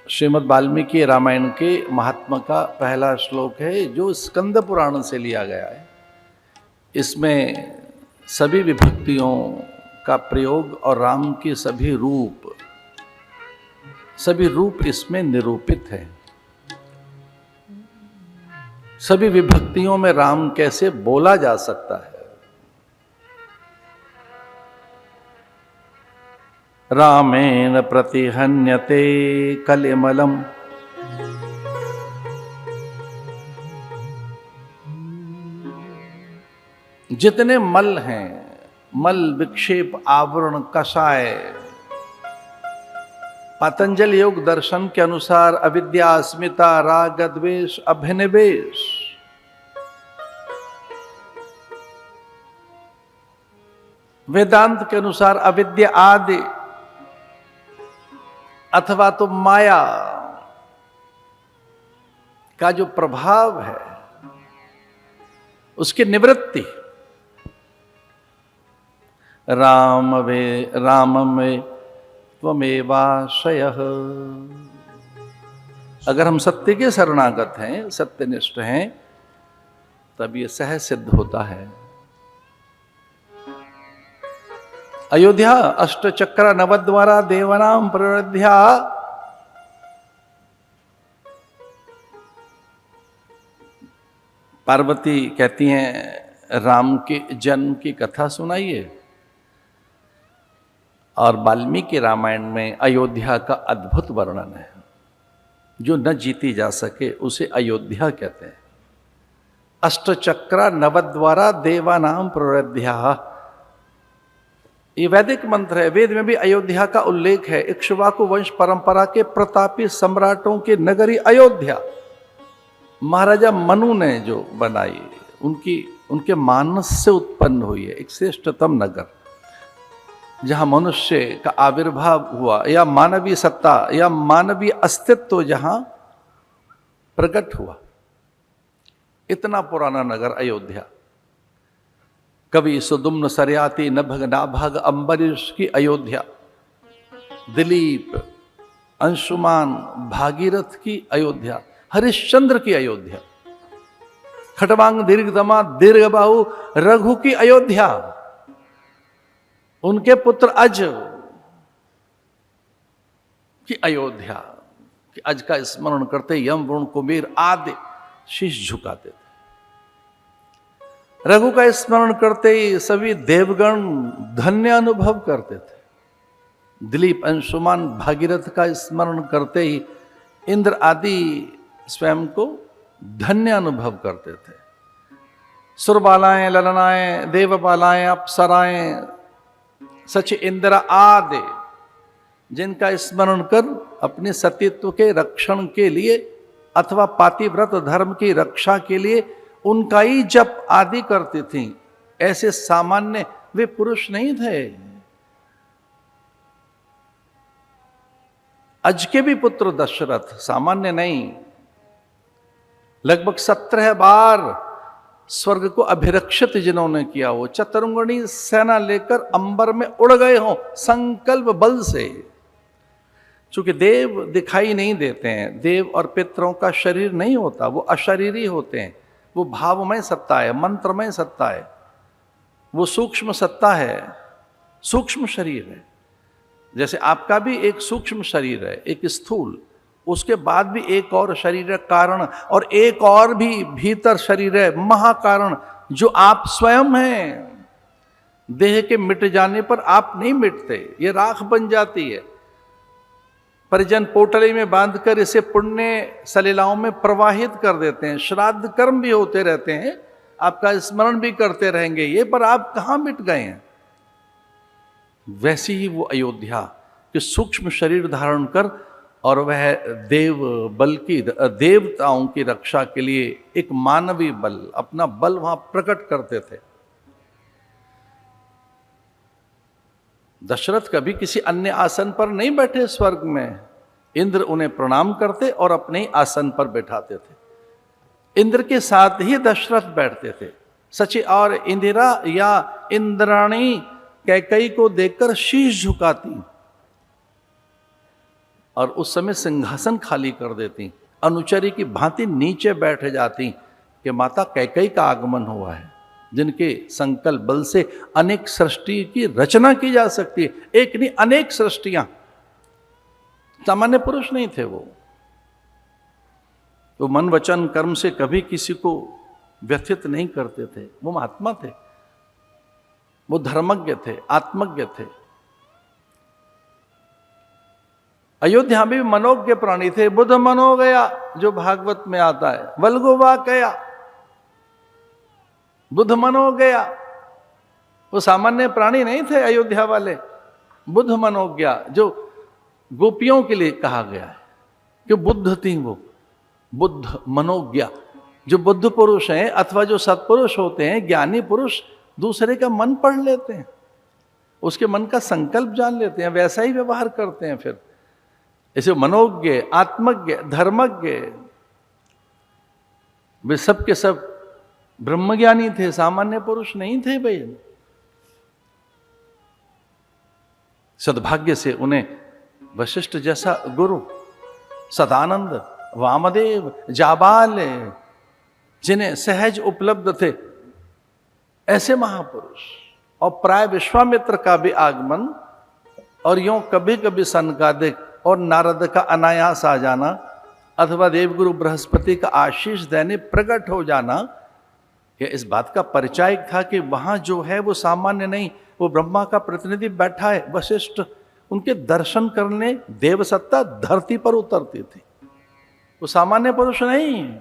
श्रीमद् वाल्मीकि रामायण के महात्मा का पहला श्लोक है जो स्कंद पुराण से लिया गया है। इसमें सभी विभक्तियों का प्रयोग और राम के सभी रूप इसमें निरूपित है। सभी विभक्तियों में राम कैसे बोला जा सकता है। रामेण प्रतिहन्यते कलिमलम जितने मल हैं, मल विक्षेप आवरण कषाय, पतंजल योग दर्शन के अनुसार अविद्या अस्मिता राग द्वेष अभिनिवेश, वेदांत के अनुसार अविद्या आदि अथवा तो माया का जो प्रभाव है उसकी निवृत्ति। राम में त्वमेवाश्रयः। अगर हम सत्य के शरणागत हैं, सत्यनिष्ठ हैं, तब ये सहज सिद्ध होता है। अयोध्या अष्टचक्र नवद्वारा देवनाम प्रवृद्ध्या। पार्वती कहती हैं राम के जन्म की कथा सुनाइए। और वाल्मीकि रामायण में अयोध्या का अद्भुत वर्णन है। जो न जीती जा सके उसे अयोध्या कहते हैं। अष्टचक्र नवद्वारा देवानाम प्रवृद्ध्या, ये वैदिक मंत्र है। वेद में भी अयोध्या का उल्लेख है। इक्ष्वाकु वंश परंपरा के प्रतापी सम्राटों की नगरी अयोध्या महाराजा मनु ने जो बनाई, उनके मानस से उत्पन्न हुई है। एक श्रेष्ठतम नगर जहां मनुष्य का आविर्भाव हुआ, या मानवीय सत्ता या मानवीय अस्तित्व जहां प्रकट हुआ। इतना पुराना नगर अयोध्या। कवि सुदुम्न सरयाति नभग नाभग अम्बरीश की अयोध्या, दिलीप अंशुमान भागीरथ की अयोध्या, हरिश्चंद्र की अयोध्या, खटवांग दीर्घदमा दीर्घबाहु रघु की अयोध्या, उनके पुत्र अज की अयोध्या कि अज का स्मरण करते यम वरुण कुबेर आदि शीश झुकाते थे। रघु का स्मरण करते ही सभी देवगण धन्य अनुभव करते थे। दिलीप अंशुमान भागीरथ का स्मरण करते ही इंद्र आदि स्वयं को धन्य अनुभव करते थे। सुरबालाएं ललनाएं देवबालाएं अप्सराएं सच इंद्र आदि जिनका स्मरण कर अपने सतीत्व के रक्षण के लिए अथवा पातिव्रत धर्म की रक्षा के लिए उनका ही जप आदि करती थी। ऐसे सामान्य वे पुरुष नहीं थे। अज के भी पुत्र दशरथ सामान्य नहीं। लगभग 17 बार स्वर्ग को अभिरक्षित जिन्होंने किया, वो चतुर्ंगणी सेना लेकर अंबर में उड़ गए हों संकल्प बल से। चूंकि देव दिखाई नहीं देते हैं, देव और पितरों का शरीर नहीं होता, वो अशरीरी होते हैं। वो भावमय सत्ता है, मंत्रमय सत्ता है, वो सूक्ष्म सत्ता है, सूक्ष्म शरीर है। जैसे आपका भी एक सूक्ष्म शरीर है, एक स्थूल, उसके बाद भी एक और शरीर है कारण, और एक और भी भीतर शरीर है महाकारण, जो आप स्वयं हैं। देह के मिट जाने पर आप नहीं मिटते, ये राख बन जाती है। परिजन पोटली में बांधकर इसे पुण्य सलीलाओं में प्रवाहित कर देते हैं। श्राद्ध कर्म भी होते रहते हैं, आपका स्मरण भी करते रहेंगे ये, पर आप कहां मिट गए हैं। वैसी ही वो अयोध्या कि सूक्ष्म शरीर धारण कर और वह देव बल की, देवताओं की रक्षा के लिए एक मानवीय बल, अपना बल वहां प्रकट करते थे। दशरथ कभी किसी अन्य आसन पर नहीं बैठे स्वर्ग में। इंद्र उन्हें प्रणाम करते और अपने ही आसन पर बैठाते थे। इंद्र के साथ ही दशरथ बैठते थे। सची और इंदिरा या इंद्राणी कैकई को देखकर शीश झुकाती। और उस समय सिंहासन खाली कर देती, अनुचरी की भांति नीचे बैठ जाती कि माता कैकेयी का आगमन हुआ है, जिनके संकल्प बल से अनेक सृष्टि की रचना की जा सकती है, एक नहीं अनेक सृष्टियां। सामान्य पुरुष नहीं थे वो मन वचन कर्म से कभी किसी को व्यथित नहीं करते थे। वो महात्मा थे, वो धर्मज्ञ थे, आत्मज्ञ थे। अयोध्या में भी मनोज्ञ प्राणी थे। बुध मनो गया, जो भागवत में आता है, वल्गुवा कया, बुध मनो गया। वो सामान्य प्राणी नहीं थे अयोध्या वाले। बुध मनोज्ञा, जो गोपियों के लिए कहा गया है कि बुद्ध थी वो, बुद्ध मनोज्ञा। जो बुद्ध पुरुष हैं अथवा जो सत्पुरुष होते हैं, ज्ञानी पुरुष, दूसरे का मन पढ़ लेते हैं, उसके मन का संकल्प जान लेते हैं, वैसा ही व्यवहार करते हैं। फिर ऐसे मनोज्ञ, आत्मज्ञ, धर्मज्ञ, वे सब के सब ब्रह्मज्ञानी थे, सामान्य पुरुष नहीं थे भाई। सद्भाग्य से उन्हें वशिष्ठ जैसा गुरु, सदानंद, वामदेव, जाबाल, जिन्हें सहज उपलब्ध थे, ऐसे महापुरुष, और प्राय विश्वामित्र का भी आगमन, और यूं कभी कभी सनकादिक और नारद का अनायास आ जाना, अथवा देवगुरु बृहस्पति का आशीष देने प्रकट हो जाना, यह इस बात का परिचायक था कि वहां जो है वो सामान्य नहीं, वो ब्रह्मा का प्रतिनिधि बैठा है, वशिष्ठ। उनके दर्शन करने देवसत्ता धरती पर उतरती थी, वो सामान्य पुरुष नहीं।